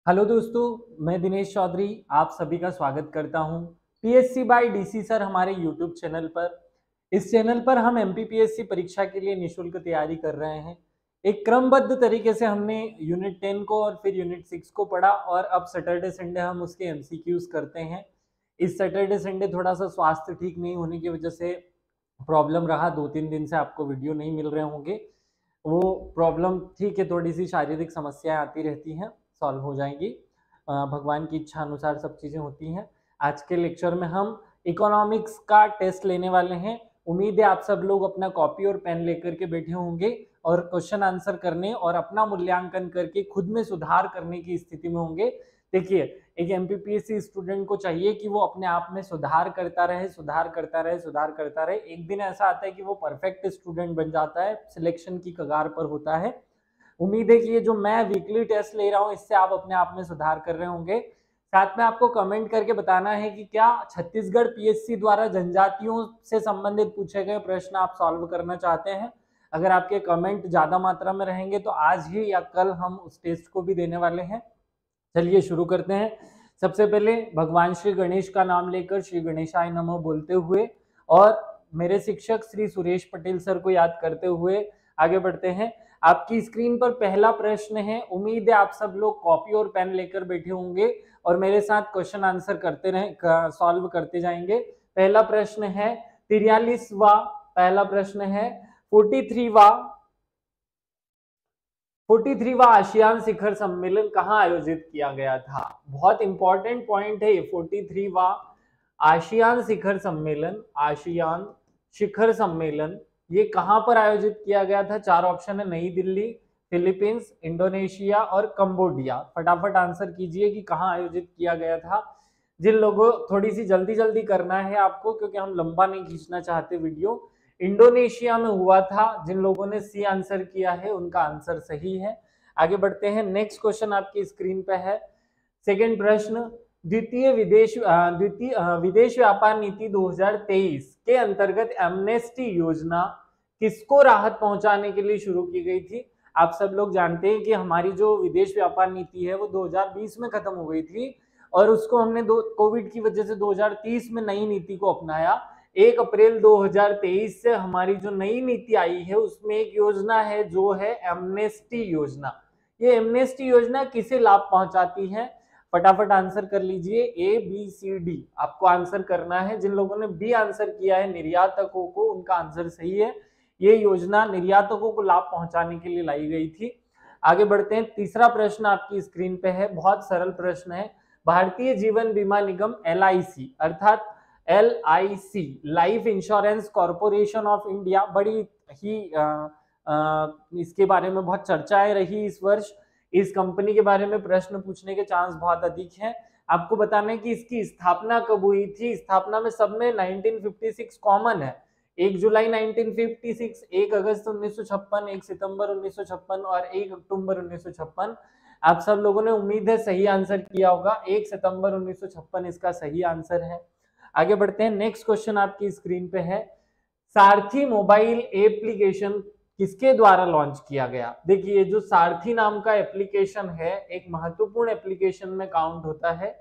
Hello दोस्तों, मैं दिनेश चौधरी आप सभी का स्वागत करता हूं पीएससी बाय डीसी सर हमारे यूट्यूब चैनल पर। इस चैनल पर हम एमपीपीएससी परीक्षा के लिए निशुल्क तैयारी कर रहे हैं। एक क्रमबद्ध तरीके से हमने यूनिट 10 को और फिर यूनिट 6 को पढ़ा और अब सैटरडे संडे हम उसके एमसीक्यूज करते हैं। इस सैटरडे संडे थोड़ा सा स्वास्थ्य ठीक नहीं होने की वजह से प्रॉब्लम रहा, 2-3 दिन से आपको वीडियो नहीं मिल रहे होंगे। वो प्रॉब्लम ठीक है, थोड़ी सी शारीरिक समस्याएं आती रहती हैं, सॉल्व हो जाएंगी। भगवान की इच्छा अनुसार सब चीज़ें होती हैं। आज के लेक्चर में हम इकोनॉमिक्स का टेस्ट लेने वाले हैं। उम्मीद है आप सब लोग अपना कॉपी और पेन लेकर के बैठे होंगे और क्वेश्चन आंसर करने और अपना मूल्यांकन करके खुद में सुधार करने की स्थिति में होंगे। देखिए, एक एमपीपीएससी स्टूडेंट को चाहिए कि वो अपने आप में सुधार करता रहे, सुधार करता रहे, सुधार करता रहे। एक दिन ऐसा आता है कि वो परफेक्ट स्टूडेंट बन जाता है, सिलेक्शन की कगार पर होता है। उम्मीद है कि ये जो मैं वीकली टेस्ट ले रहा हूँ इससे आप अपने आप में सुधार कर रहे होंगे। साथ में आपको कमेंट करके बताना है कि क्या छत्तीसगढ़ पीएससी द्वारा जनजातियों से संबंधित पूछे गए प्रश्न आप सॉल्व करना चाहते हैं। अगर आपके कमेंट ज्यादा मात्रा में रहेंगे तो आज ही या कल हम उस टेस्ट को भी देने वाले हैं। चलिए शुरू करते हैं। सबसे पहले भगवान श्री गणेश का नाम लेकर श्री गणेशाय नमः बोलते हुए और मेरे शिक्षक श्री सुरेश पटेल सर को याद करते हुए आगे बढ़ते हैं। आपकी स्क्रीन पर पहला प्रश्न है। उम्मीद है आप सब लोग कॉपी और पेन लेकर बैठे होंगे और मेरे साथ क्वेश्चन आंसर करते रहे, सॉल्व करते जाएंगे। पहला प्रश्न है 43वां, पहला प्रश्न है 43वां आसियान शिखर सम्मेलन कहाँ आयोजित किया गया था। बहुत इंपॉर्टेंट पॉइंट है ये। 43वां आसियान शिखर सम्मेलन, आसियान शिखर सम्मेलन ये कहां पर आयोजित किया गया था। चार ऑप्शन है, नई दिल्ली, फिलीपींस, इंडोनेशिया और कंबोडिया। फटाफट आंसर कीजिए कि कहां आयोजित किया गया था। जिन लोगों, थोड़ी सी जल्दी जल्दी करना है आपको क्योंकि हम लंबा नहीं खींचना चाहते वीडियो। इंडोनेशिया में हुआ था। जिन लोगों ने सी आंसर किया है उनका आंसर सही है। आगे बढ़ते हैं। नेक्स्ट क्वेश्चन आपकी स्क्रीन पे है। सेकेंड प्रश्न, द्वितीय विदेश व्यापार नीति 2023 के अंतर्गत एमनेस्टी योजना किसको राहत पहुंचाने के लिए शुरू की गई थी। आप सब लोग जानते हैं कि हमारी जो विदेश व्यापार नीति है वो 2020 में खत्म हो गई थी और उसको हमने कोविड की वजह से 2030 में नई नीति को अपनाया। 1 अप्रैल 2023 से हमारी जो नई नीति आई है उसमें एक योजना है जो है एमनेस्टी योजना। ये एमनेस्टी योजना किसे लाभ पहुंचाती है। फटाफट आंसर कर लीजिए। ए बी सी डी आपको आंसर करना है। जिन लोगों ने बी आंसर किया है निर्यातकों को, उनका आंसर सही है। ये योजना निर्यातकों को लाभ पहुंचाने के लिए लाई गई थी। आगे बढ़ते हैं। तीसरा प्रश्न आपकी स्क्रीन पे है, बहुत सरल प्रश्न है। भारतीय जीवन बीमा निगम LIC अर्थात LIC life insurance corporation of India, बड़ी ही इसके बारे में बहुत चर्चाएं रही इस वर्ष। इस कंपनी के बारे में प्रश्न पूछने के चांस बहुत अधिक हैं। आपको बताना है कि इसकी स्थापना कब हुई थी। स्थापना में सब में 1956 कॉमन है। 1 जुलाई 1956, 1 अगस्त 1956, 1 सितंबर 1956 और 1 अक्टूबर 1956। आप सब लोगों ने उम्मीद है सही आंसर किया होगा। 1 सितंबर 1956 इसका सही आंसर है। आगे बढ़ते हैं। नेक्स्ट क्वेश्चन आपकी स्क्रीन पे है, सारथी मोबाइल एप्लीकेशन किसके द्वारा लॉन्च किया गया। देखिए, जो सारथी नाम का एप्लीकेशन है एक महत्वपूर्ण एप्लीकेशन में काउंट होता है।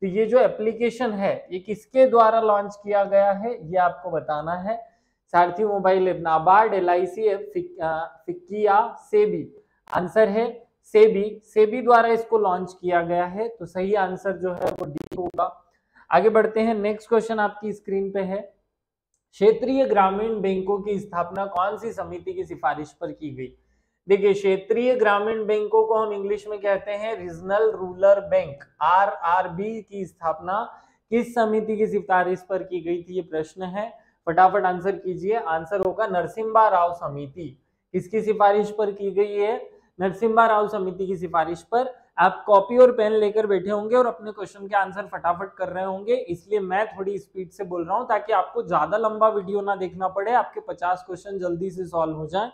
तो ये जो एप्लीकेशन है ये किसके द्वारा लॉन्च किया गया है ये आपको बताना है। Saarthi mobile app, NABARD, LIC, FICCI, SEBI. Answer है सेबी। सेबी द्वारा इसको लॉन्च किया गया है। तो सही आंसर जो है वो डी होगा। आगे बढ़ते हैं। नेक्स्ट क्वेश्चन आपकी स्क्रीन पे है, क्षेत्रीय ग्रामीण बैंकों की स्थापना कौन सी समिति की सिफारिश पर की गई। देखिए, क्षेत्रीय ग्रामीण बैंकों को हम इंग्लिश में कहते हैं रीजनल रूरल बैंक, RRB की स्थापना किस समिति की सिफारिश पर की गई थी ये प्रश्न है। फटाफट आंसर कीजिए। आंसर होगा नरसिम्हा राव समिति। किसकी सिफारिश पर की गई है, नरसिम्हा राव समिति की सिफारिश पर। आप कॉपी और पेन लेकर बैठे होंगे और अपने क्वेश्चन के आंसर फटाफट कर रहे होंगे, इसलिए मैं थोड़ी स्पीड से बोल रहा हूं ताकि आपको ज्यादा लंबा वीडियो ना देखना पड़े, आपके 50 क्वेश्चन जल्दी से सॉल्व हो जाए।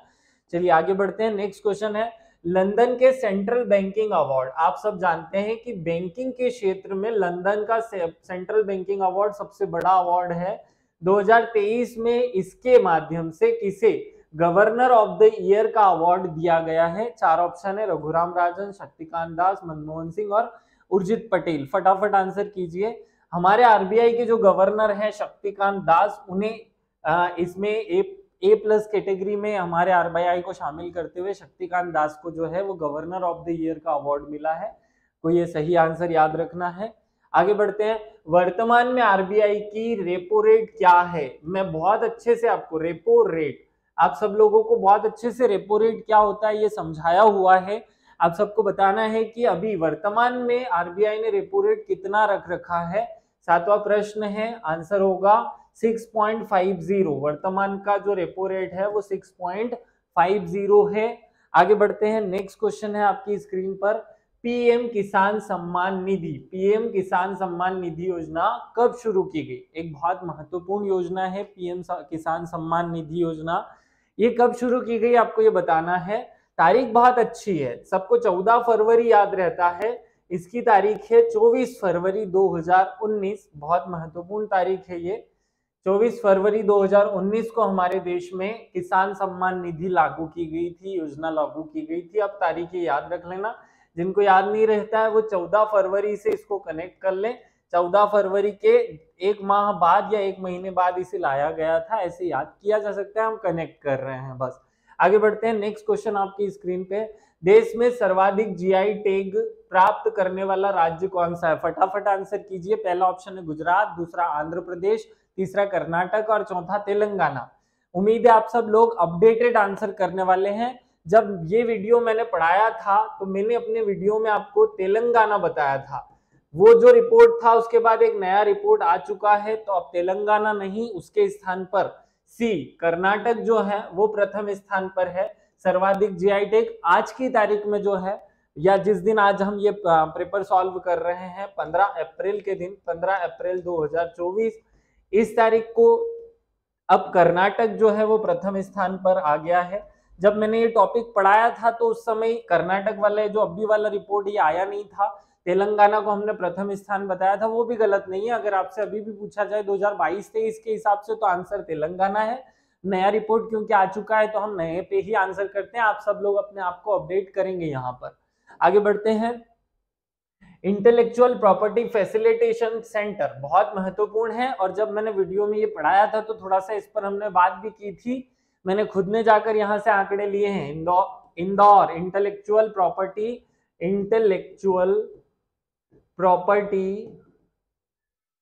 चलिए आगे बढ़ते हैं। नेक्स्ट क्वेश्चन है, लंदन के सेंट्रल बैंकिंग अवार्ड। आप सब जानते हैं कि बैंकिंग के क्षेत्र में लंदन का सेंट्रल बैंकिंग अवार्ड सबसे बड़ा अवार्ड है। 2023 में इसके माध्यम से किसे गवर्नर ऑफ द ईयर का अवार्ड दिया गया है? चार ऑप्शन है, रघुराम राजन, शक्तिकांत दास, मनमोहन सिंह और उर्जित पटेल। फटाफट आंसर कीजिए। हमारे आरबीआई के जो गवर्नर हैं शक्तिकांत दास, उन्हें इसमें ए प्लस कैटेगरी में हमारे आरबीआई को शामिल करते हुए शक्तिकांत दास को जो है वो गवर्नर ऑफ द ईयर का अवार्ड मिला है। तो ये सही आंसर याद रखना है। आगे बढ़ते हैं। वर्तमान में आरबीआई की रेपो रेट क्या है? मैं बहुत अच्छे से आपको रेपो रेट, आप सब लोगों को बहुत अच्छे से रेपो रेट क्या होता है ये समझाया हुआ है। आप सबको बताना है कि अभी वर्तमान में आरबीआई ने रेपो रेट कितना रख रखा है। सातवां प्रश्न है, आंसर होगा 6.50। वर्तमान का जो रेपो रेट है वो 6.50 है। आगे बढ़ते हैं। नेक्स्ट क्वेश्चन है आपकी स्क्रीन पर, पीएम किसान सम्मान निधि। पीएम किसान सम्मान निधि योजना कब शुरू की गई? एक बहुत महत्वपूर्ण योजना है पीएम किसान सम्मान निधि योजना। ये कब शुरू की गई आपको ये बताना है। तारीख बहुत अच्छी है, सबको 14 फरवरी याद रहता है, इसकी तारीख है 24 फरवरी 2019। बहुत महत्वपूर्ण तारीख है ये। 24 फरवरी 2019 को हमारे देश में किसान सम्मान निधि लागू की गई थी, योजना लागू की गई थी। अब तारीख याद रख लेना, जिनको याद नहीं रहता है वो 14 फरवरी से इसको कनेक्ट कर ले। 14 फरवरी के एक माह बाद या एक महीने बाद इसे लाया गया था, ऐसे याद किया जा सकता है, हम कनेक्ट कर रहे हैं बस। आगे बढ़ते हैं। नेक्स्ट क्वेश्चन आपकी स्क्रीन पे, देश में सर्वाधिक जीआई टैग प्राप्त करने वाला राज्य कौन सा है? फटाफट आंसर कीजिए। पहला ऑप्शन है गुजरात, दूसरा आंध्र प्रदेश, तीसरा कर्नाटक और चौथा तेलंगाना। उम्मीद है आप सब लोग अपडेटेड आंसर करने वाले हैं। जब ये वीडियो मैंने पढ़ाया था तो मैंने अपने वीडियो में आपको तेलंगाना बताया था, वो जो रिपोर्ट था उसके बाद एक नया रिपोर्ट आ चुका है, तो अब तेलंगाना नहीं, उसके स्थान पर सी कर्नाटक जो है वो प्रथम स्थान पर है सर्वाधिक जीआई टैग। आज की तारीख में जो है, या जिस दिन आज हम ये पेपर सॉल्व कर रहे हैं 15 अप्रैल के दिन, 15 अप्रैल 2024, इस तारीख को अब कर्नाटक जो है वो प्रथम स्थान पर आ गया है। जब मैंने ये टॉपिक पढ़ाया था तो उस समय कर्नाटक वाला जो अभी वाला रिपोर्ट ये आया नहीं था, तेलंगाना को हमने प्रथम स्थान बताया था, वो भी गलत नहीं है। अगर आपसे अभी भी पूछा जाए 2022-23 के हिसाब से तो आंसर तेलंगाना है। नया रिपोर्ट क्योंकि आ चुका है तो हम नए पे ही आंसर करते हैं। आप सब लोग अपने आप को अपडेट करेंगे यहाँ पर। आगे बढ़ते हैं। इंटेलेक्चुअल प्रॉपर्टी फैसिलिटेशन सेंटर बहुत महत्वपूर्ण है, और जब मैंने वीडियो में ये पढ़ाया था तो थोड़ा सा इस पर हमने बात भी की थी। मैंने खुद ने जाकर यहाँ से आंकड़े लिए हैं। Indore intellectual property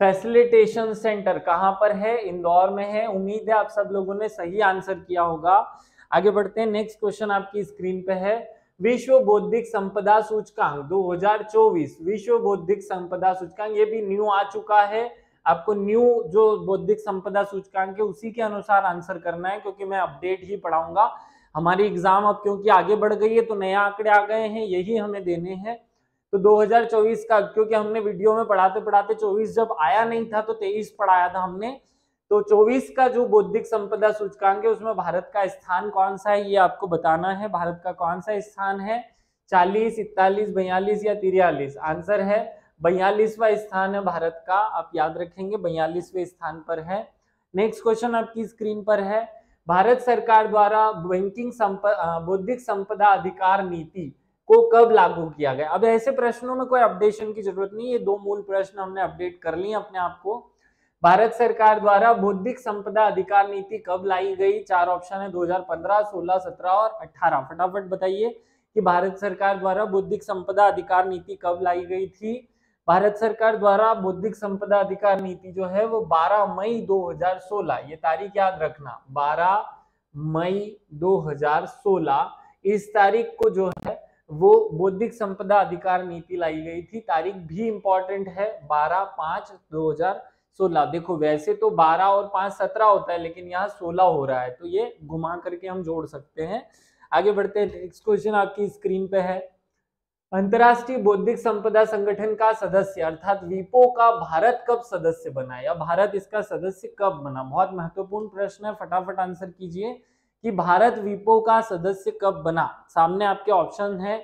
facilitation centre कहां पर है? इंदौर में है। उम्मीद है आप सब लोगों ने सही आंसर किया होगा। आगे बढ़ते हैं। नेक्स्ट क्वेश्चन आपकी स्क्रीन पे है, विश्व बौद्धिक संपदा सूचकांक 2024। विश्व बौद्धिक संपदा सूचकांक ये भी न्यू आ चुका है। आपको न्यू जो बौद्धिक संपदा सूचकांक है उसी के अनुसार आंसर करना है, क्योंकि मैं अपडेट ही पढ़ाऊंगा। हमारी एग्जाम अब क्योंकि आगे बढ़ गई है तो नए आंकड़े आ गए हैं, यही हमें देने हैं। तो 2024 का, क्योंकि हमने वीडियो में पढ़ाते पढ़ाते 24 जब आया नहीं था तो 23 पढ़ाया था हमने, तो 24 का जो बौद्धिक संपदा सूचकांक है उसमें भारत का स्थान कौन सा है ये आपको बताना है। भारत का कौन सा स्थान है? 40, 41, 42 या 43? आंसर है 42वां स्थान है भारत का। आप याद रखेंगे 42वें स्थान पर है। नेक्स्ट क्वेश्चन आपकी स्क्रीन पर है, भारत सरकार द्वारा बौद्धिक संपदा अधिकार नीति को कब लागू किया गया? अब ऐसे प्रश्नों में कोई अपडेशन की जरूरत नहीं, ये दो मूल प्रश्न हमने अपडेट कर लिए अपने आप को। भारत सरकार द्वारा बौद्धिक संपदा अधिकार नीति कब लाई गई? चार ऑप्शन है, 2015, 16, 17 और 18। फटाफट बताइए कि भारत सरकार द्वारा बौद्धिक संपदा अधिकार नीति कब लाई गई थी? भारत सरकार द्वारा बौद्धिक संपदा अधिकार नीति जो है वो 12 मई 2016, ये तारीख याद रखना, 12 मई 2016 इस तारीख को जो है वो बौद्धिक संपदा अधिकार नीति लाई गई थी। तारीख भी इंपॉर्टेंट है, 12/5/2016। देखो वैसे तो 12 और 5 17 होता है, लेकिन यहाँ 16 हो रहा है, तो ये घुमा करके हम जोड़ सकते हैं। आगे बढ़ते हैं। नेक्स्ट क्वेश्चन आपकी स्क्रीन पे है, अंतरराष्ट्रीय बौद्धिक संपदा संगठन का सदस्य अर्थात वीपो का भारत कब सदस्य बना, या भारत इसका सदस्य कब बना? बहुत महत्वपूर्ण प्रश्न है, फटाफट आंसर कीजिए कि भारत वीपो का सदस्य कब बना। सामने आपके ऑप्शन है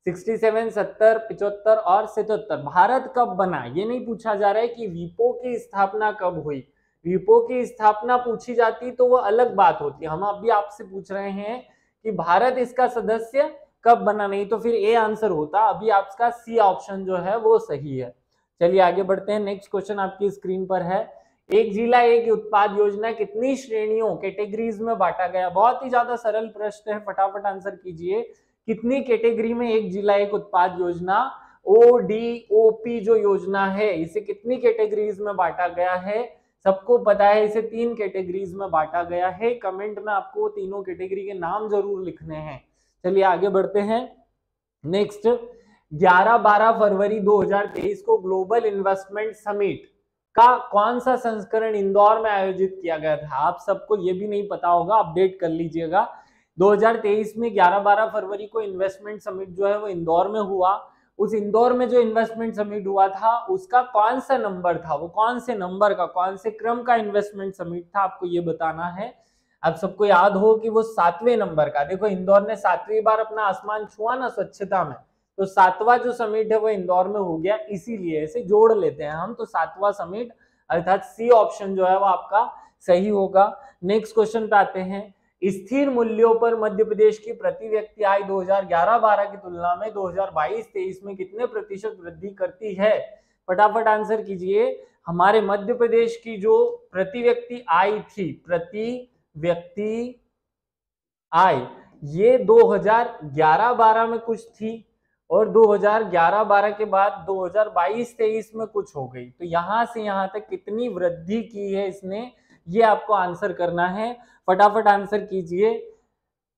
67, 70, 75 और 77। भारत कब बना ये नहीं पूछा जा रहा है कि वीपो की स्थापना कब हुई, विपो की स्थापना पूछी जाती तो वो अलग बात होती। हम अभी आपसे पूछ रहे हैं कि भारत इसका सदस्य कब बना, नहीं तो फिर ए आंसर होता। अभी आपका सी ऑप्शन जो है वो सही है। चलिए आगे बढ़ते हैं। नेक्स्ट क्वेश्चन आपकी स्क्रीन पर है, एक जिला एक उत्पाद योजना कितनी श्रेणियों कैटेगरीज में बांटा गया। बहुत ही ज्यादा सरल प्रश्न है, फटाफट आंसर कीजिए। कितनी कैटेगरी में एक जिला एक उत्पाद योजना ODOP जो योजना है इसे कितनी कैटेगरीज में बांटा गया है। सबको पता है इसे 3 कैटेगरीज में बांटा गया है। कमेंट में आपको तीनों कैटेगरी के नाम जरूर लिखने हैं। चलिए आगे बढ़ते हैं। नेक्स्ट 11-12 फरवरी 2023 को ग्लोबल इन्वेस्टमेंट समिट का कौन सा संस्करण इंदौर में आयोजित किया गया था। आप सबको ये भी नहीं पता होगा, अपडेट कर लीजिएगा। 2023 में 11-12 फरवरी को इन्वेस्टमेंट समिट जो है वो इंदौर में हुआ। उस इंदौर में जो इन्वेस्टमेंट समिट हुआ था उसका कौन सा नंबर था, वो कौन से नंबर का, कौन से क्रम का इन्वेस्टमेंट समिट था, आपको ये बताना है। अब सबको याद हो कि वो 7वें नंबर का। देखो इंदौर ने 7वीं बार अपना आसमान छुआ ना स्वच्छता में, तो 7वां जो समिट है वो इंदौर में हो गया, इसीलिए इसे जोड़ लेते हैं हम। तो 7वां समिट अर्थात सी ऑप्शन जो है वो आपका सही होगा। नेक्स्ट क्वेश्चन पे आते हैं। स्थिर मूल्यों पर मध्य प्रदेश की प्रति व्यक्ति आय 2011-12 की तुलना में 2022-23 में कितने प्रतिशत वृद्धि करती है। फटाफट आंसर कीजिए। हमारे मध्य प्रदेश की जो प्रति व्यक्ति आय थी, प्रति व्यक्ति आय, ये 2011-12 में कुछ थी और 2011-12 के बाद 2022-23 में कुछ हो गई। तो यहां से यहां तक कितनी वृद्धि की है इसने, ये आपको आंसर करना है। फटाफट आंसर कीजिए।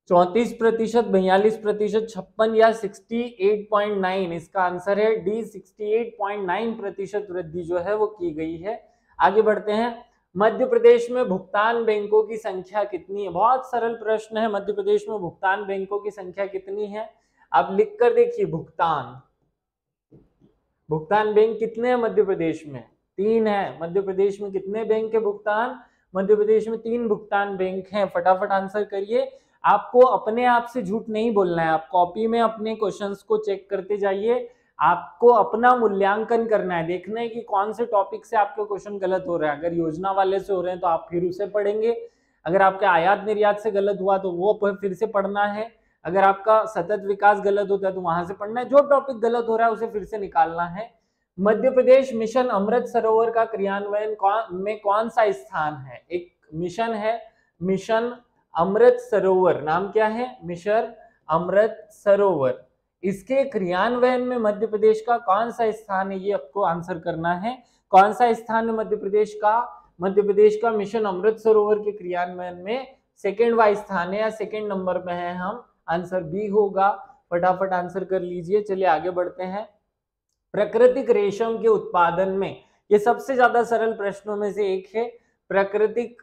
34%, 42%, 56 या 68.9, इसका आंसर है डी, 68.9% वृद्धि जो है वो की गई है। आगे बढ़ते हैं। मध्य प्रदेश में भुगतान बैंकों की संख्या कितनी है। बहुत सरल प्रश्न है। मध्य प्रदेश में भुगतान बैंकों की संख्या कितनी है, आप लिख कर देखिए। भुगतान बैंक कितने हैं मध्य प्रदेश में, 3 है। मध्य प्रदेश में कितने बैंक है भुगतान, मध्य प्रदेश में 3 भुगतान बैंक हैं। फटाफट आंसर करिए। आपको अपने आप से झूठ नहीं बोलना है, आप कॉपी में अपने क्वेश्चंस को चेक करते जाइए। आपको अपना मूल्यांकन करना है, देखना है कि कौन से टॉपिक से आपके क्वेश्चन गलत हो रहे हैं। अगर योजना वाले से हो रहे हैं तो आप फिर उसे पढ़ेंगे। अगर आपके आयात निर्यात से गलत हुआ तो वो फिर से पढ़ना है। अगर आपका सतत विकास गलत होता है तो वहां से पढ़ना है। जो टॉपिक गलत हो रहा है उसे फिर से निकालना है। मध्य प्रदेश मिशन अमृत सरोवर का क्रियान्वयन में कौन सा स्थान है। एक मिशन है, मिशन अमृत सरोवर, नाम क्या है, मिशन अमृत सरोवर। इसके क्रियान्वयन में मध्य प्रदेश का कौन सा स्थान है, ये आपको आंसर करना है। कौन सा स्थान है मध्य प्रदेश का, मध्य प्रदेश का मिशन अमृत सरोवर के क्रियान्वयन में सेकेंड वाइज स्थान है या सेकेंड नंबर पे है हम, आंसर बी होगा। फटाफट आंसर कर लीजिए। चलिए आगे बढ़ते हैं। प्राकृतिक रेशम के उत्पादन में, ये सबसे ज्यादा सरल प्रश्नों में से एक है। प्राकृतिक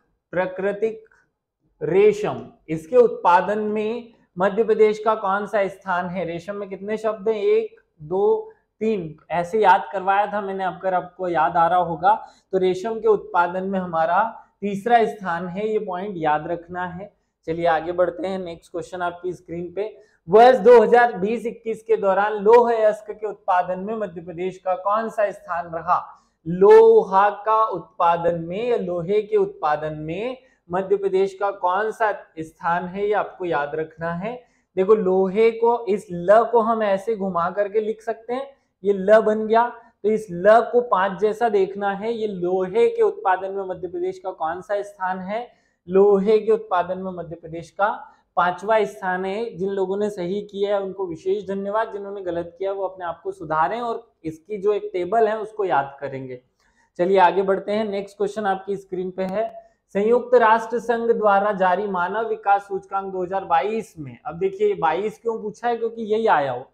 रेशम, इसके उत्पादन में मध्य प्रदेश का कौन सा स्थान है। रेशम में कितने शब्द हैं, 1 2 3, ऐसे याद करवाया था मैंने, अगर आपको याद आ रहा होगा तो रेशम के उत्पादन में हमारा तीसरा स्थान है, ये पॉइंट याद रखना है। चलिए आगे बढ़ते हैं। नेक्स्ट क्वेश्चन आपकी स्क्रीन पे। वर्ष 2020-21 के दौरान लौह अयस्क के उत्पादन में मध्य प्रदेश का कौन सा स्थान रहा। लोहा का उत्पादन में या लोहे के उत्पादन में मध्य प्रदेश का कौन सा स्थान है, ये आपको याद रखना है। देखो लोहे को, इस ल को हम ऐसे घुमा करके लिख सकते हैं, ये ल बन गया, तो इस ल को 5 जैसा देखना है। ये लोहे के उत्पादन में मध्य प्रदेश का कौन सा स्थान है, लोहे के उत्पादन में मध्य प्रदेश का 5वां स्थान है। जिन लोगों ने सही किया है उनको विशेष धन्यवाद, जिन्होंने गलत किया वो अपने आप को सुधारें और इसकी जो एक टेबल है उसको याद करेंगे। चलिए आगे बढ़ते हैं। नेक्स्ट क्वेश्चन आपकी स्क्रीन पे है। संयुक्त राष्ट्र संघ द्वारा जारी मानव विकास सूचकांक 2022 में, अब देखिए 22 क्यों पूछा है, क्योंकि यही आया हो।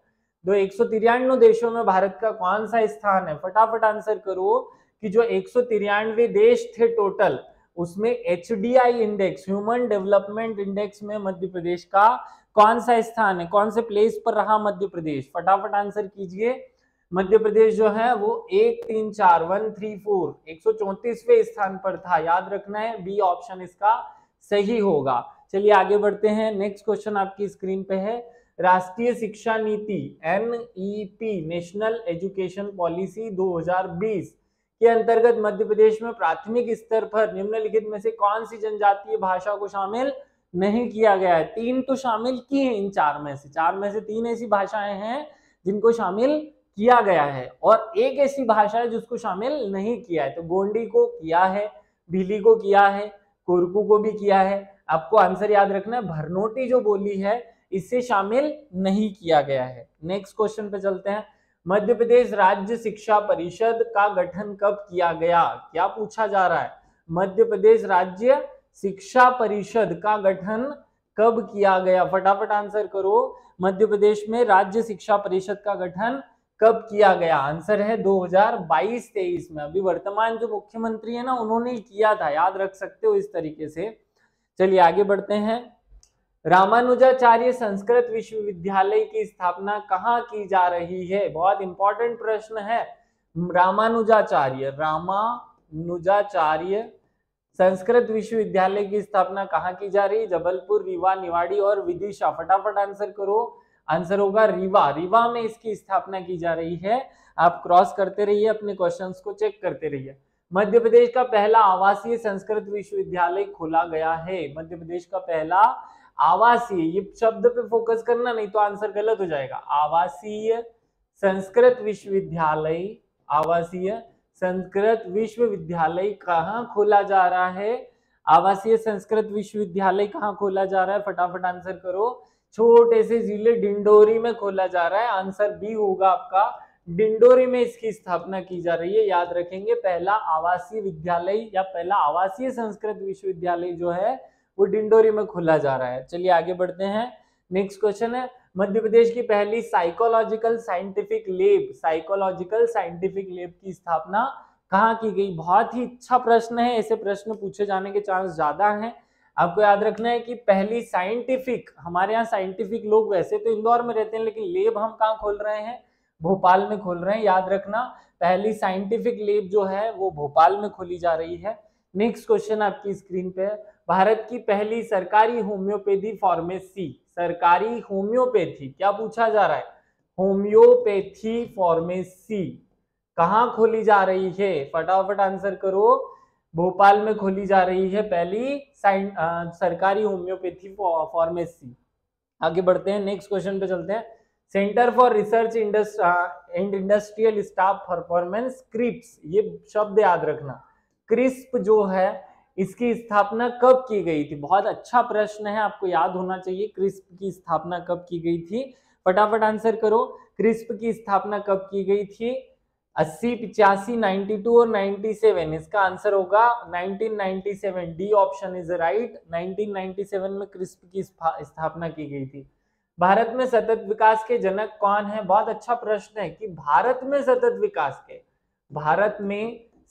193 देशों में भारत का कौन सा स्थान है। फटाफट आंसर करो कि जो 193 देश थे टोटल, उसमें HDI index, human development index में मध्य प्रदेश का कौन सा स्थान है, कौन से प्लेस पर रहा मध्य प्रदेश। फटाफट आंसर कीजिए। मध्य प्रदेश जो है वो 134 स्थान पर था, याद रखना है। बी ऑप्शन इसका सही होगा। चलिए आगे बढ़ते हैं। नेक्स्ट क्वेश्चन आपकी स्क्रीन पे है। राष्ट्रीय शिक्षा नीति NEP, नेशनल एजुकेशन पॉलिसी 2020 के अंतर्गत मध्य प्रदेश में प्राथमिक स्तर पर निम्नलिखित में से कौन सी जनजातीय भाषा को शामिल नहीं किया गया है? 3 तो शामिल की है इन 4 में से 3 ऐसी भाषाएं हैं जिनको शामिल किया गया है और एक ऐसी भाषा है जिसको शामिल नहीं किया है। तो गोंडी को किया है, भीली को किया है, कोरकू को भी किया है। आपको आंसर याद रखना है, भरनोटी जो बोली है इससे शामिल नहीं किया गया है। नेक्स्ट क्वेश्चन पे चलते हैं। मध्य प्रदेश राज्य शिक्षा परिषद का गठन कब किया गया? क्या पूछा जा रहा है? मध्य प्रदेश राज्य शिक्षा परिषद का गठन कब किया गया? फटाफट आंसर करो। मध्य प्रदेश में राज्य शिक्षा परिषद का गठन कब किया गया? आंसर है 2022-23 में। अभी वर्तमान जो मुख्यमंत्री है ना, उन्होंने किया था, याद रख सकते हो इस तरीके से। चलिए आगे बढ़ते हैं। रामानुजाचार्य संस्कृत विश्वविद्यालय की स्थापना कहाँ की जा रही है? बहुत इंपॉर्टेंट प्रश्न है। रामानुजाचार्य संस्कृत विश्वविद्यालय की स्थापना कहाँ की जा रही है? जबलपुर, रीवा, निवाड़ी और विदिशा। फटाफट आंसर करो। आंसर होगा रीवा। रीवा में इसकी स्थापना की जा रही है। आप क्रॉस करते रहिए, अपने क्वेश्चंस को चेक करते रहिए। मध्य प्रदेश का पहला आवासीय संस्कृत विश्वविद्यालय खोला गया है। मध्य प्रदेश का पहला आवासीय, ये शब्द पे फोकस करना, नहीं तो आंसर गलत हो जाएगा। आवासीय संस्कृत विश्वविद्यालय, आवासीय संस्कृत विश्वविद्यालय कहाँ खोला जा रहा है? आवासीय संस्कृत विश्वविद्यालय कहाँ खोला जा रहा है? फटाफट आंसर करो। छोटे से जिले डिंडोरी में खोला जा रहा है। आंसर बी होगा आपका, डिंडोरी में इसकी स्थापना की जा रही है। याद रखेंगे, पहला आवासीय विद्यालय या पहला आवासीय संस्कृत विश्वविद्यालय जो है वो डिंडोरी में खोला जा रहा है। चलिए आगे बढ़ते हैं। नेक्स्ट क्वेश्चन है, मध्य प्रदेश की पहली साइकोलॉजिकल साइंटिफिक लैब की स्थापना कहाँ की गई? बहुत ही अच्छा प्रश्न है, ऐसे प्रश्न पूछे जाने के चांस ज्यादा हैं। आपको याद रखना है कि पहली साइंटिफिक, हमारे यहाँ साइंटिफिक लोग वैसे तो इंदौर में रहते हैं, लेकिन लेब हम कहाँ खोल रहे हैं? भोपाल में खोल रहे हैं। याद रखना, पहली साइंटिफिक लेब जो है वो भोपाल में खोली जा रही है। नेक्स्ट क्वेश्चन आपकी स्क्रीन पे, भारत की पहली सरकारी होम्योपैथी फार्मेसी, सरकारी होम्योपैथी, क्या पूछा जा रहा है? होम्योपैथी फार्मेसी कहाँ खोली जा रही है? फटाफट आंसर करो। भोपाल में खोली जा रही है पहली सरकारी होम्योपैथी फार्मेसी। आगे बढ़ते हैं, नेक्स्ट क्वेश्चन पे चलते हैं। Centre for research and industrial staff performance, क्रिप्स, ये शब्द याद रखना। क्रिस्प जो है इसकी स्थापना कब की गई थी? बहुत अच्छा प्रश्न है, आपको याद होना चाहिए क्रिस्प की स्थापना कब की गई थी। फटाफट आंसर करो। क्रिस्प की स्थापना कब की गई थी? 80, 85, 92 और 97। इसका आंसर होगा 1997। D option is right. 1997 में क्रिस्प की स्थापना की गई थी। भारत में सतत विकास के जनक कौन है? बहुत अच्छा प्रश्न है कि भारत में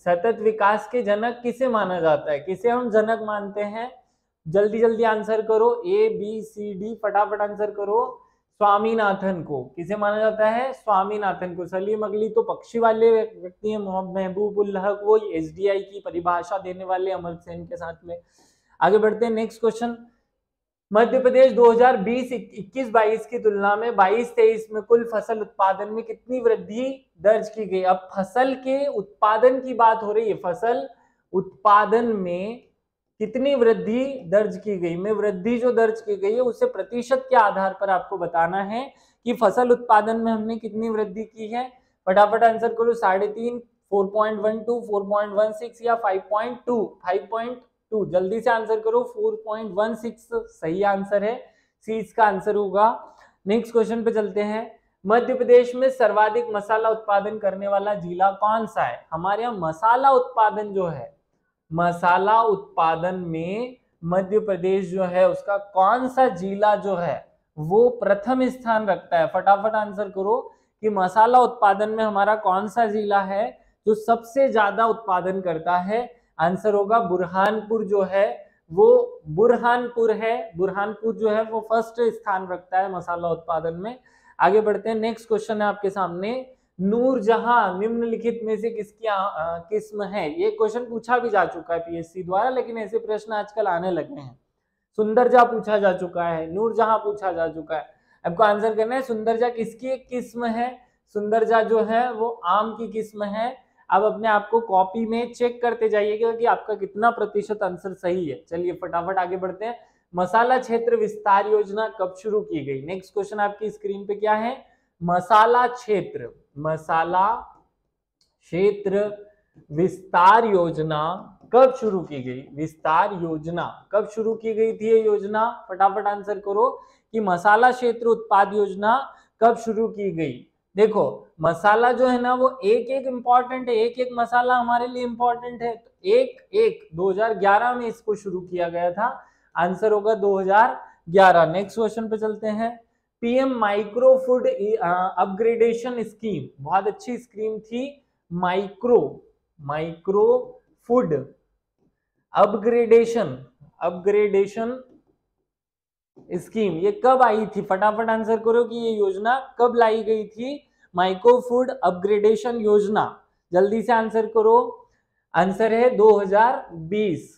सतत विकास के जनक किसे माना जाता है? किसे हम जनक मानते हैं? जल्दी जल्दी आंसर करो। ए बी सी डी, फटाफट आंसर करो। स्वामीनाथन को। किसे माना जाता है? स्वामीनाथन को। सलीम अगली तो पक्षी वाले व्यक्ति हैं, महबूब उल हक वो एसडीआई की परिभाषा देने वाले अमर्त्य सेन के साथ में। आगे बढ़ते हैं, नेक्स्ट क्वेश्चन। मध्य प्रदेश 2020-21-22 की तुलना में 22-23 में कुल फसल उत्पादन में कितनी वृद्धि दर्ज की गई? अब फसल के उत्पादन की बात हो रही है, फसल उत्पादन में कितनी वृद्धि दर्ज की गई? में वृद्धि जो दर्ज की गई है उसे प्रतिशत के आधार पर आपको बताना है कि फसल उत्पादन में हमने कितनी वृद्धि की है। फटाफट आंसर करो। 3.5, 4.12, 4.16 या 5.2। जल्दी से आंसर करो। 4.16 सही आंसर है, सी इसका आंसर होगा। नेक्स्ट क्वेश्चन पे चलते हैं। मध्य प्रदेश में सर्वाधिक मसाला उत्पादन करने वाला जिला कौन सा है? हमारे यहाँ मसाला उत्पादन जो है, मसाला उत्पादन में मध्य प्रदेश जो है उसका कौन सा जिला जो है वो प्रथम स्थान रखता है? फटाफट आंसर करो कि मसाला उत्पादन में हमारा कौन सा जिला है जो सबसे ज्यादा उत्पादन करता है? आंसर होगा बुरहानपुर जो है वो बुरहानपुर है। बुरहानपुर जो है वो फर्स्ट स्थान रखता है मसाला उत्पादन में। आगे बढ़ते हैं, नेक्स्ट क्वेश्चन है आपके सामने। नूरजहां निम्नलिखित में से किसकी किस्म है? ये क्वेश्चन पूछा भी जा चुका है पीएससी द्वारा, लेकिन ऐसे प्रश्न आजकल आने लगे हैं। सुंदरजा पूछा जा चुका है, नूरजहां पूछा जा चुका है। आपको आंसर करना है सुंदरजा किसकी एक किस्म है? सुंदरजा जो है वो आम की किस्म है। आप अपने आप को कॉपी में चेक करते जाइएगा कि आपका कितना प्रतिशत आंसर सही है। चलिए फटाफट आगे बढ़ते हैं। मसाला क्षेत्र विस्तार योजना कब शुरू की गई? नेक्स्ट क्वेश्चन आपकी स्क्रीन पे क्या है? मसाला क्षेत्र विस्तार योजना कब शुरू की गई? विस्तार योजना कब शुरू की गई थी? ये योजना फटाफट आंसर करो कि मसाला क्षेत्र उत्पाद योजना कब शुरू की गई। देखो मसाला जो है ना वो एक एक इंपॉर्टेंट है, एक एक मसाला हमारे लिए इंपॉर्टेंट है। तो एक 2011 में इसको शुरू किया गया था। आंसर होगा 2011। नेक्स्ट क्वेश्चन पे चलते हैं। PM micro food upgradation scheme, बहुत अच्छी स्कीम थी। माइक्रो फूड अपग्रेडेशन स्कीम ये कब आई थी? फटाफट आंसर करो कि ये योजना कब लाई गई थी? माइक्रो फूड अपग्रेडेशन योजना, जल्दी से आंसर करो। आंसर है 2020।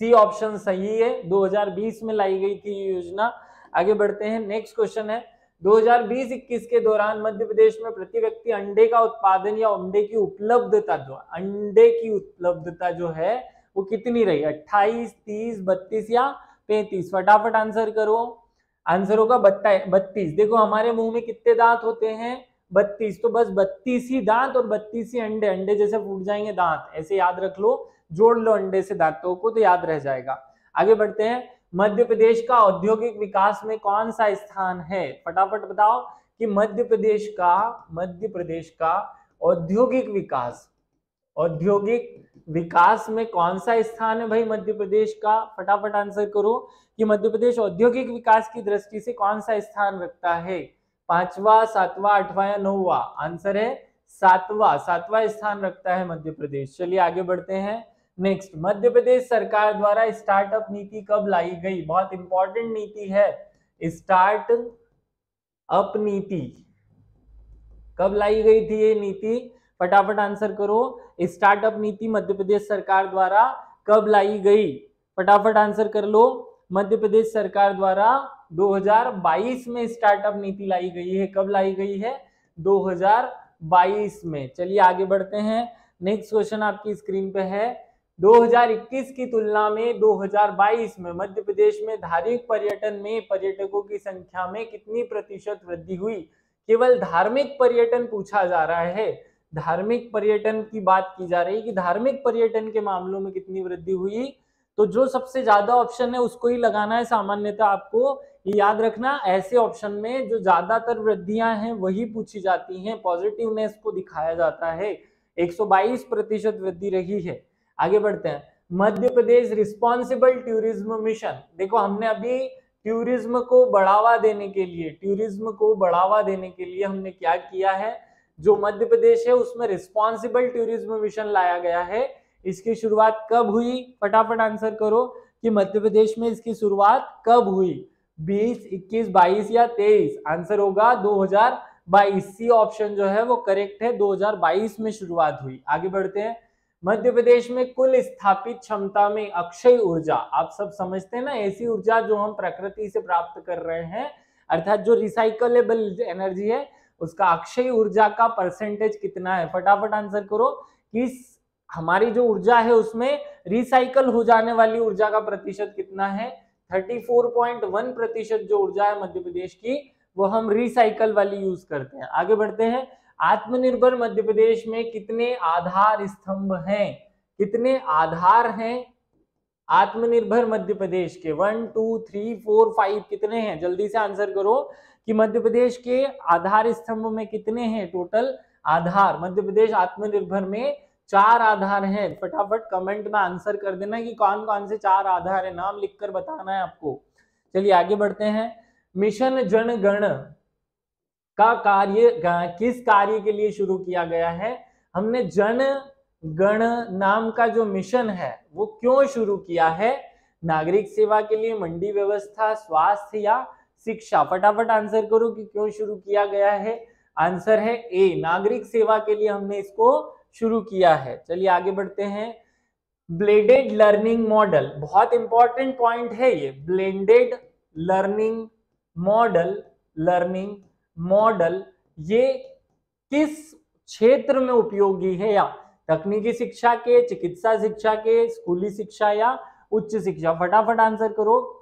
सी ऑप्शन सही है, 2020 में लाई गई थी ये योजना। आगे बढ़ते हैं। नेक्स्ट क्वेश्चन है 2020-21 के दौरान मध्य प्रदेश में प्रति व्यक्ति अंडे का उत्पादन या अंडे की उपलब्धता जो है वो कितनी रही? 28, 30, 32 या 35? फटाफट आंसर करो। आंसर होगा 32। देखो हमारे मुंह में कितने दांत होते हैं? 32। तो बस 32 ही दांत और 32 ही अंडे, अंडे जैसे फूट जाएंगे दांत, ऐसे याद रख लो, जोड़ लो अंडे से दांतों को तो याद रह जाएगा। आगे बढ़ते हैं। मध्य प्रदेश का औद्योगिक विकास में कौन सा स्थान है? फटाफट बताओ कि मध्य प्रदेश का औद्योगिक विकास में कौन सा स्थान है भाई मध्य प्रदेश का? फटाफट आंसर करो कि मध्य प्रदेश औद्योगिक विकास की दृष्टि से कौन सा स्थान रखता है? 5वां, 7वां, 8वां या 9वां? आंसर है 7वां स्थान रखता है मध्य प्रदेश। चलिए आगे बढ़ते हैं। नेक्स्ट, मध्य प्रदेश सरकार द्वारा स्टार्टअप नीति कब लाई गई? बहुत इंपॉर्टेंट नीति है स्टार्टअप नीति। कब लाई गई थी ये नीति? फटाफट आंसर करो। स्टार्टअप नीति मध्य प्रदेश सरकार द्वारा कब लाई गई? फटाफट आंसर कर लो। मध्य प्रदेश सरकार द्वारा 2022 में स्टार्टअप नीति लाई गई है। कब लाई गई है? 2022 में। चलिए आगे बढ़ते हैं। नेक्स्ट क्वेश्चन आपकी स्क्रीन पे है। 2021 की तुलना में 2022 में मध्य प्रदेश में धार्मिक पर्यटन में पर्यटकों की संख्या में कितनी प्रतिशत वृद्धि हुई? केवल धार्मिक पर्यटन पूछा जा रहा है, धार्मिक पर्यटन की बात की जा रही है कि धार्मिक पर्यटन के मामलों में कितनी वृद्धि हुई। तो जो सबसे ज्यादा ऑप्शन है उसको ही लगाना है। सामान्यतः आपको ये याद रखना, ऐसे ऑप्शन में जो ज्यादातर वृद्धियां हैं वही पूछी जाती हैं, पॉजिटिवनेस को दिखाया जाता है। 122% वृद्धि रही है। आगे बढ़ते हैं। Madhya Pradesh responsible tourism mission, देखो हमने अभी टूरिज्म को बढ़ावा देने के लिए हमने क्या किया है? जो मध्य प्रदेश है उसमें रिस्पॉन्सिबल टूरिज्म मिशन लाया गया है। इसकी शुरुआत कब हुई? फटाफट आंसर करो कि मध्य प्रदेश में इसकी शुरुआत कब हुई? 20, 21, 22 या 23? आंसर होगा 2022। सी ऑप्शन जो है वो करेक्ट है, 2022 में शुरुआत हुई। आगे बढ़ते हैं। मध्य प्रदेश में कुल स्थापित क्षमता में अक्षय ऊर्जा, आप सब समझते हैं ना, ऐसी ऊर्जा जो हम प्रकृति से प्राप्त कर रहे हैं, अर्थात जो रिसाइकलेबल एनर्जी है, उसका अक्षय ऊर्जा का परसेंटेज कितना है? फटाफट आंसर करो कि हमारी जो ऊर्जा है उसमें रिसाइकल हो जाने वाली ऊर्जा का प्रतिशत कितना है? 34.1% जो ऊर्जा है मध्य प्रदेश की वो हम रिसाइकल वाली यूज करते हैं। आगे बढ़ते हैं। आत्मनिर्भर मध्य प्रदेश में कितने आधार स्तंभ हैं? कितने आधार हैं आत्मनिर्भर मध्य प्रदेश के? 1, 2, 3, 4, 5 कितने हैं? जल्दी से आंसर करो कि मध्य प्रदेश के आधार स्तंभ में कितने हैं टोटल आधार? मध्य प्रदेश आत्मनिर्भर में 4 आधार हैं। फटाफट कमेंट में आंसर कर देना कि कौन कौन से 4 आधार है, नाम लिखकर बताना है आपको। चलिए आगे बढ़ते हैं। मिशन जनगण का कार्य किस कार्य के लिए शुरू किया गया है? हमने जन गण नाम का जो मिशन है वो क्यों शुरू किया है? नागरिक सेवा के लिए, मंडी व्यवस्था, स्वास्थ्य या शिक्षा? फटाफट आंसर करो कि क्यों शुरू किया गया है। आंसर है ए, नागरिक सेवा के लिए हमने इसको शुरू किया है। चलिए आगे बढ़ते हैं। ब्लेंडेड लर्निंग मॉडल, बहुत इंपॉर्टेंट पॉइंट है ये। ब्लेंडेड लर्निंग मॉडल ये किस क्षेत्र में उपयोगी है, या तकनीकी शिक्षा के, चिकित्सा शिक्षा के, स्कूली शिक्षा या उच्च शिक्षा। फटाफट आंसर करो।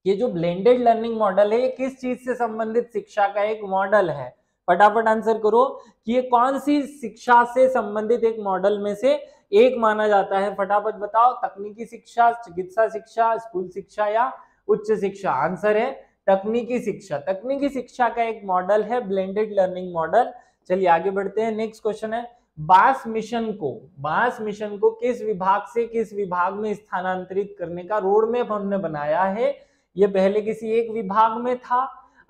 ये जो ब्लेंडेड लर्निंग मॉडल है ये किस चीज से संबंधित शिक्षा का एक मॉडल है? फटाफट आंसर करो कि ये कौन सी शिक्षा से संबंधित एक मॉडल में से एक माना जाता है? फटाफट बताओ। तकनीकी शिक्षा, चिकित्सा शिक्षा, स्कूल शिक्षा या उच्च शिक्षा? आंसर है तकनीकी शिक्षा। तकनीकी शिक्षा का एक मॉडल है ब्लेंडेड लर्निंग मॉडल। चलिए आगे बढ़ते हैं। नेक्स्ट क्वेश्चन है, बांस मिशन को किस विभाग से किस विभाग में स्थानांतरित करने का रोड मैप हमने बनाया है? ये पहले किसी एक विभाग में था,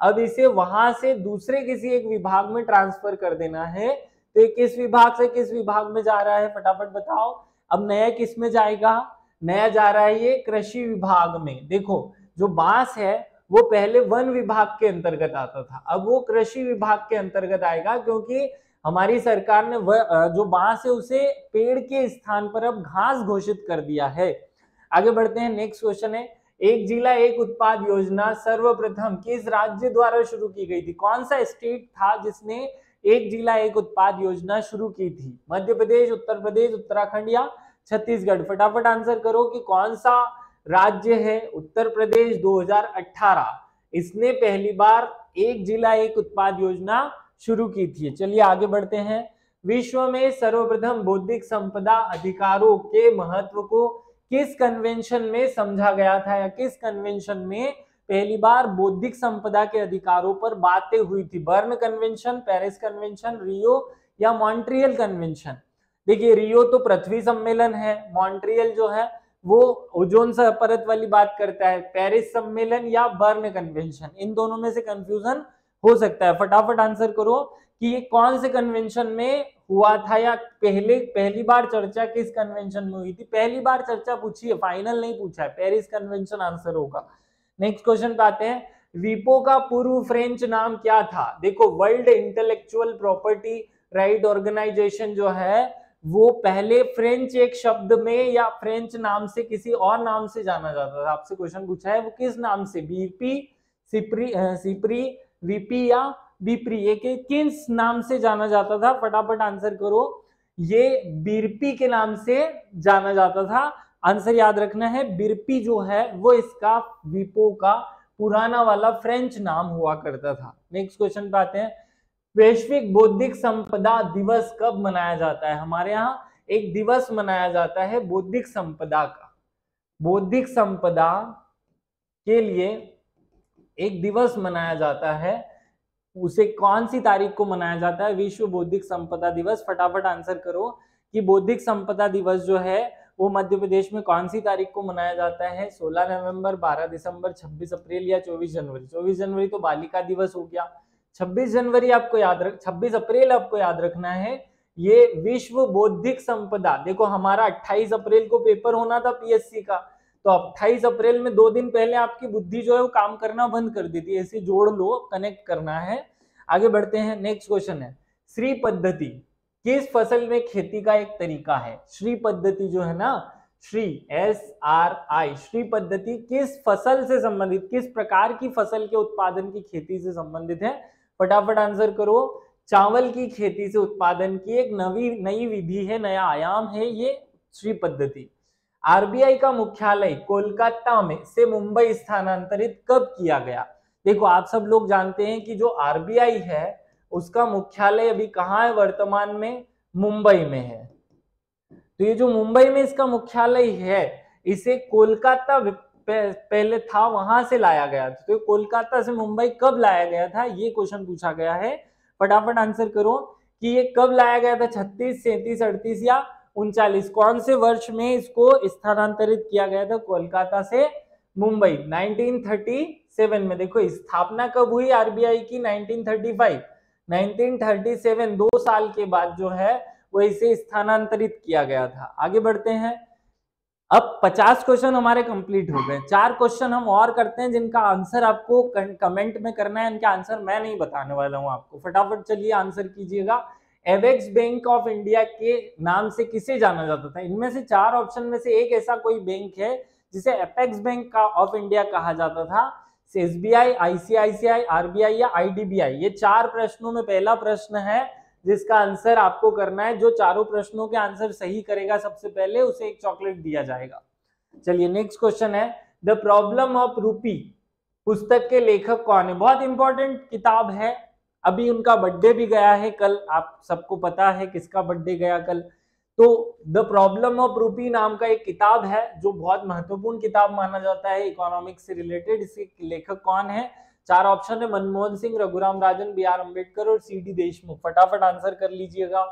अब इसे वहां से दूसरे किसी एक विभाग में ट्रांसफर कर देना है। तो ये किस विभाग से किस विभाग में जा रहा है? फटाफट बताओ। अब नया किस में जाएगा? नया जा रहा है ये कृषि विभाग में। देखो जो बांस है वो पहले वन विभाग के अंतर्गत आता था, अब वो कृषि विभाग के अंतर्गत आएगा, क्योंकि हमारी सरकार ने जो बांस है उसे पेड़ के स्थान पर अब घास घोषित कर दिया है। आगे बढ़ते हैं। नेक्स्ट क्वेश्चन है, एक जिला एक उत्पाद योजना सर्वप्रथम किस राज्य द्वारा शुरू की गई थी? कौन सा स्टेट था जिसने एक जिला एक उत्पाद योजना शुरू की थी? मध्य प्रदेश, उत्तर प्रदेश, उत्तराखंड या छत्तीसगढ़? फटाफट आंसर करो कि कौन सा राज्य है। उत्तर प्रदेश 2018 इसने पहली बार एक जिला एक उत्पाद योजना शुरू की थी। चलिए आगे बढ़ते हैं। विश्व में सर्वप्रथम बौद्धिक संपदा अधिकारों के महत्व को किस कन्वेंशन में समझा गया था, या किस कन्वेंशन में पहली बार बौद्धिक संपदा के अधिकारों पर बातें हुई थी? बर्न कन्वेंशन, पेरिस कन्वेंशन, रियो या मॉन्ट्रियल कन्वेंशन? देखिए रियो तो पृथ्वी सम्मेलन है, मॉन्ट्रियल जो है वो ओजोन परत वाली बात करता है, पेरिस सम्मेलन या बर्न कन्वेंशन, इन दोनों में से कंफ्यूजन हो सकता है। फटाफट आंसर करो कि ये कौन से कन्वेंशन में हुआ था, या पहली बार चर्चा किस कन्वेंशन में हुई थी? पहली बार चर्चा पूछी है, फाइनल नहीं पूछा है, पेरिस कन्वेंशन आंसर होगा। नेक्स्ट क्वेश्चन पे आते हैं। वीपो का पूर्व फ्रेंच नाम क्या था? देखो world intellectual property right organisation जो है वो पहले फ्रेंच एक शब्द में या फ्रेंच नाम से किसी और नाम से जाना जाता था। आपसे क्वेश्चन पूछा है वो किस नाम से? बीपी, सिप्री, वीपी या बीप्री, ये किस नाम से जाना जाता था? फटाफट आंसर करो। ये बिरपी के नाम से जाना जाता था। आंसर याद रखना है, बिरपी जो है वो इसका वीपो का पुराना वाला फ्रेंच नाम हुआ करता था। नेक्स्ट क्वेश्चन पे आते हैं। वैश्विक बौद्धिक संपदा दिवस कब मनाया जाता है? हमारे यहाँ एक दिवस मनाया जाता है बौद्धिक संपदा का। बौद्धिक संपदा के लिए एक दिवस मनाया जाता है, उसे कौन सी तारीख को मनाया जाता है? विश्व बौद्धिक संपदा दिवस। फटाफट आंसर करो कि बौद्धिक संपदा दिवस जो है वो मध्य प्रदेश में कौन सी तारीख को मनाया जाता है? 16 नवंबर, 12 दिसंबर, 26 अप्रैल या 24 जनवरी? 24 जनवरी तो बालिका दिवस हो गया। 26 जनवरी आपको 26 अप्रैल आपको याद रखना है। ये विश्व बौद्धिक संपदा, देखो हमारा 28 अप्रैल को पेपर होना था पीएससी का, तो 28 अप्रैल में 2 दिन पहले आपकी बुद्धि जो है वो काम करना बंद कर दी थी। ऐसे जोड़ लो, कनेक्ट करना है। आगे बढ़ते हैं। नेक्स्ट क्वेश्चन है, श्री पद्धति किस फसल में खेती का एक तरीका है? श्री पद्धति जो है ना, श्री SRI, श्री पद्धति किस फसल से संबंधित, किस प्रकार की फसल के उत्पादन की खेती से संबंधित है? फटाफट आंसर करो। चावल की खेती से उत्पादन की एक नई विधि है, नया आयाम है ये श्री पद्धति। आरबीआई का मुख्यालय कोलकाता में से मुंबई स्थानांतरित कब किया गया? देखो आप सब लोग जानते हैं कि जो आरबीआई है उसका मुख्यालय अभी कहाँ है? वर्तमान में मुंबई में है। तो ये जो मुंबई में इसका मुख्यालय है, इसे कोलकाता पहले था वहां से लाया गया था। तो कोलकाता से मुंबई कब लाया गया था, ये क्वेश्चन पूछा गया है। फटाफट आंसर करो कि ये कब लाया गया था? 36, 37, 38 या 39? कौन से वर्ष में इसको स्थानांतरित किया गया था कोलकाता से मुंबई? 1937 में। देखो स्थापना कब हुई आरबीआई की? 1935। 1937 2 साल के बाद जो है वो इसे स्थानांतरित किया गया था। आगे बढ़ते हैं। अब 50 क्वेश्चन हमारे कंप्लीट हो गए। 4 क्वेश्चन हम और करते हैं जिनका आंसर आपको कमेंट में करना है। इनका आंसर मैं नहीं बताने वाला हूं आपको। फटाफट चलिए आंसर कीजिएगा। एपेक्स बैंक ऑफ इंडिया के नाम से किसे जाना जाता था? इनमें से 4 ऑप्शन में से एक ऐसा कोई बैंक है जिसे एपेक्स बैंक ऑफ इंडिया कहा जाता था। SBI, ICICI, RBI या IDBI? ये 4 प्रश्नों में पहला प्रश्न है जिसका आंसर आपको करना है। जो चारों प्रश्नों के आंसर सही करेगा सबसे पहले उसे एक चॉकलेट दिया जाएगा। चलिए नेक्स्ट क्वेश्चन है, द प्रॉब्लम ऑफ रूपी पुस्तक के लेखक कौन है? बहुत इंपॉर्टेंट किताब है, अभी उनका बर्थडे भी गया है कल, आप सबको पता है किसका बर्थडे गया कल। तो द प्रॉब्लम ऑफ रूपी नाम का एक किताब है जो बहुत महत्वपूर्ण किताब माना जाता है इकोनॉमिक्स से रिलेटेड। इसके लेखक कौन है? चार ऑप्शन है, मनमोहन सिंह, रघुराम राजन, बी आर अम्बेडकर और सी डी देशमुख। फटाफट आंसर कर लीजिएगा।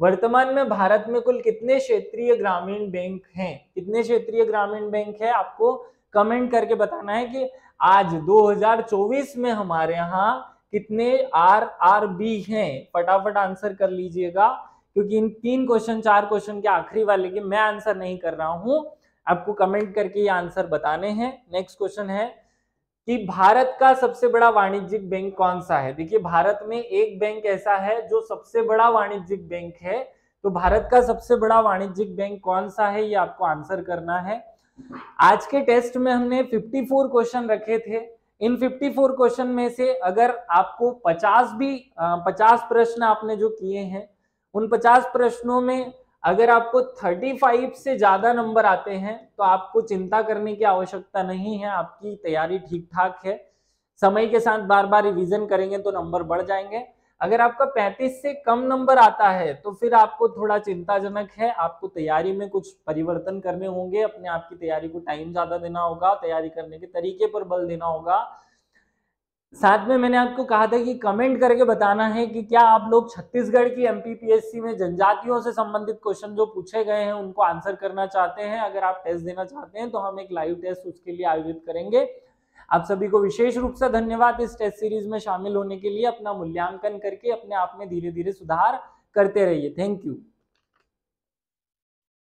वर्तमान में भारत में कुल कितने क्षेत्रीय ग्रामीण बैंक हैं? कितने क्षेत्रीय ग्रामीण बैंक है? आपको कमेंट करके बताना है कि आज 2024 में हमारे यहाँ कितने आरआरबी हैं। फटाफट आंसर कर लीजिएगा, क्योंकि इन 3 क्वेश्चन 4 क्वेश्चन के आखिरी वाले के मैं आंसर नहीं कर रहा हूं, आपको कमेंट करके ये आंसर बताने हैं। नेक्स्ट क्वेश्चन है कि भारत का सबसे बड़ा वाणिज्यिक बैंक कौन सा है? देखिए भारत में एक बैंक ऐसा है जो सबसे बड़ा वाणिज्यिक बैंक है, तो भारत का सबसे बड़ा वाणिज्यिक बैंक कौन सा है ये आपको आंसर करना है। आज के टेस्ट में हमने 54 क्वेश्चन रखे थे। इन 54 क्वेश्चन में से अगर आपको 50 प्रश्न आपने जो किए हैं, उन 50 प्रश्नों में अगर आपको 35 से ज्यादा नंबर आते हैं तो आपको चिंता करने की आवश्यकता नहीं है, आपकी तैयारी ठीक ठाक है। समय के साथ बार बार रिवीजन करेंगे तो नंबर बढ़ जाएंगे। अगर आपका 35 से कम नंबर आता है तो फिर आपको थोड़ा चिंताजनक है, आपको तैयारी में कुछ परिवर्तन करने होंगे, अपने आप की तैयारी को टाइम ज्यादा देना होगा, तैयारी करने के तरीके पर बल देना होगा। साथ में मैंने आपको कहा था कि कमेंट करके बताना है कि क्या आप लोग छत्तीसगढ़ की एमपीपीएससी में जनजातियों से संबंधित क्वेश्चन जो पूछे गए हैं उनको आंसर करना चाहते हैं। अगर आप टेस्ट देना चाहते हैं तो हम एक लाइव टेस्ट उसके लिए आयोजित करेंगे। आप सभी को विशेष रूप से धन्यवाद इस टेस्ट सीरीज में शामिल होने के लिए। अपना मूल्यांकन करके अपने आप में धीरे धीरे सुधार करते रहिए। Thank you.